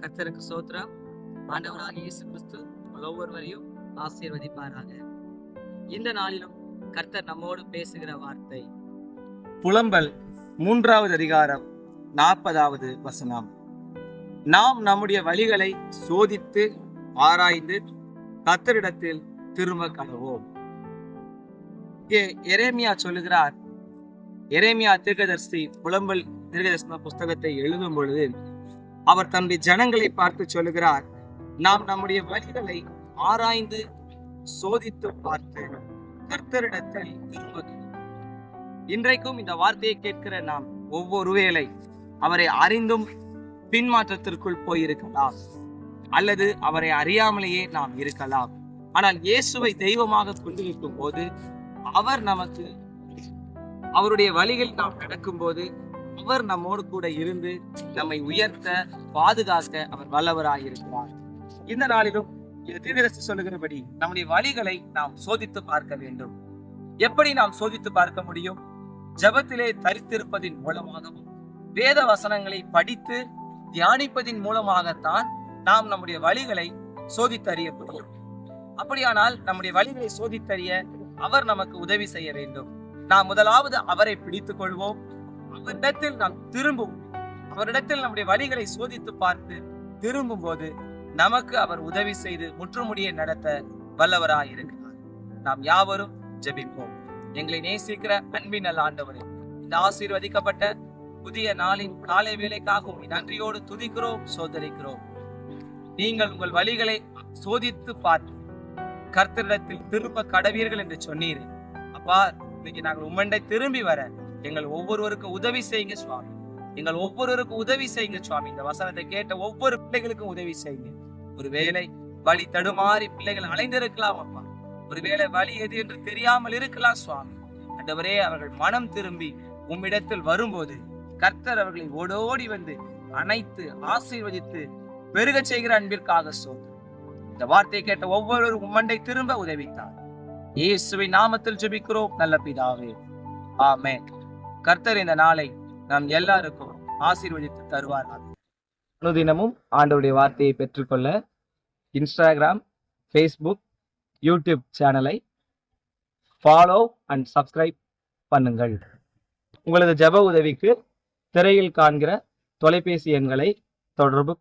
கர்த்தருக்கு ஸ்தோத்திரம். ஆண்டவராகிய இயேசு கிறிஸ்து ஒவ்வொருவரையும் ஆசீர்வதிப்பாராக. இந்த நாளிலும் கர்த்தர் நம்மோடு பேசுகிற வார்த்தை புலம்பல் 3வது அதிகாரம் 40வது வசனம். நாம் நம்முடைய வழிகளை சோதித்து ஆராய்ந்து கர்த்தரிடத்தில் திரும்ப கடவோம். எரேமியா சொல்லுகிறார். எரேமியா தீர்க்கதரிசி புலம்பல் தீர்க்கதரிசன புஸ்தகத்தை எழுதும் பொழுது அவர் தன்னுடைய ஜனங்களை பார்த்து சொல்லுகிறார், நாம் நம்முடைய வழிகளை ஆராய்ந்து சோதித்து பார்த்து கர்த்தரிடத்தில் திரும்ப. இன்றைக்கும் இந்த வார்த்தையை கேட்கிற நாம் ஒவ்வொரு வேளை அவரை அறிந்தும் பின்மாற்றத்திற்குள் போயிருக்கலாம், அல்லது அவரை அறியாமலேயே நாம் இருக்கலாம். ஆனால் இயேசுவை தெய்வமாக கொண்டிருக்கும் போது அவர் நமக்கு அவருடைய வழிகள் நாம் நடக்கும் போது அவர் நம்மோடு கூட இருந்து நம்மை உயர்த்த பாதுகாக்க அவர் வல்லவராயிருக்கிறார். இந்த நாளிலும் தீர்க்கதரிசி சொல்லுகிறபடி நம்முடைய வழிகளை நாம் சோதித்து பார்க்க வேண்டும். எப்படி நாம் சோதித்து பார்க்க முடியும்? ஜெபத்திலே தரித்திருப்பதின் மூலமாகவும் வேத வசனங்களை படித்து தியானிப்பதின் மூலமாகத்தான் நாம் நம்முடைய வழிகளை சோதித்தறிய முடியும். அப்படியானால் நம்முடைய வழிகளை சோதித்தறிய அவர் நமக்கு உதவி செய்ய வேண்டும். நாம் முதலாவது அவரை பிடித்துக் கொள்வோம். அவரிடத்தில் நாம் திரும்புவோம். அவரிடத்தில் நம்முடைய வழிகளை சோதித்து பார்த்து திரும்பும் போது நமக்கு அவர் உதவி செய்து முற்றுமுடிய நடத்த வல்லவராய் இருக்கிறார். நாம் யாவரும் ஜெபிப்போம். எங்களை நேசிக்கிற அன்பின் நல்ல ஆண்டவரே, இந்த ஆசீர்வதிக்கப்பட்ட புதிய நாளின் காலை வேலைக்காகவும் நன்றியோடு துதிக்கிறோம், சோதரிக்கிறோம். நீங்கள் உங்கள் வழிகளை சோதித்து பார்த்து கர்த்தரிடத்தில் திரும்ப கடவீர்கள் என்று சொன்னீர். அப்பா, இன்னைக்கு நாங்கள் உம்மண்டை திரும்பி வர எங்கள் ஒவ்வொருவருக்கும் உதவி செய்யுங்க சுவாமி. எங்கள் ஒவ்வொருவருக்கும் உதவி செய்யுங்க சுவாமி. இந்த வசனத்தை கேட்ட ஒவ்வொரு பிள்ளைகளுக்கும் உதவி செய்யுங்க. ஒருவேளை வழி தடுமாறி பிள்ளைகள் அலைந்திருக்கலாம் அப்பா. ஒருவேளை வழி எது என்று தெரியாமல் இருக்கலாம் சுவாமி. ஆண்டவரே, அவர்கள் மனம் திரும்பி உம்மிடத்தில் வரும்போது கர்த்தர் அவர்களை ஓடோடி வந்து அணைத்து ஆசீர்வதித்து பெருக செய்கிற அன்பிற்காக சோதனை. இந்த வார்த்தையை கேட்ட ஒவ்வொருவரும் உம்மண்டை திரும்ப உதவித்தார். இயேசுவின் நாமத்தில் ஜெபிக்கிறோம் நல்ல பிதாவே, ஆமென். கர்த்தர் இந்த நாளை நாம் எல்லாருக்கும் ஆசீர்வதித்து தருவார். அனுதினமும் ஆண்டவருடைய வார்த்தையை பெற்றுக்கொள்ள இன்ஸ்டாகிராம், ஃபேஸ்புக், யூடியூப் சேனலை ஃபாலோ அண்ட் சப்ஸ்கிரைப் பண்ணுங்கள். உங்களது ஜெப உதவிக்கு திரையில் காண்கிற தொலைபேசி எண்களை தொடர்பு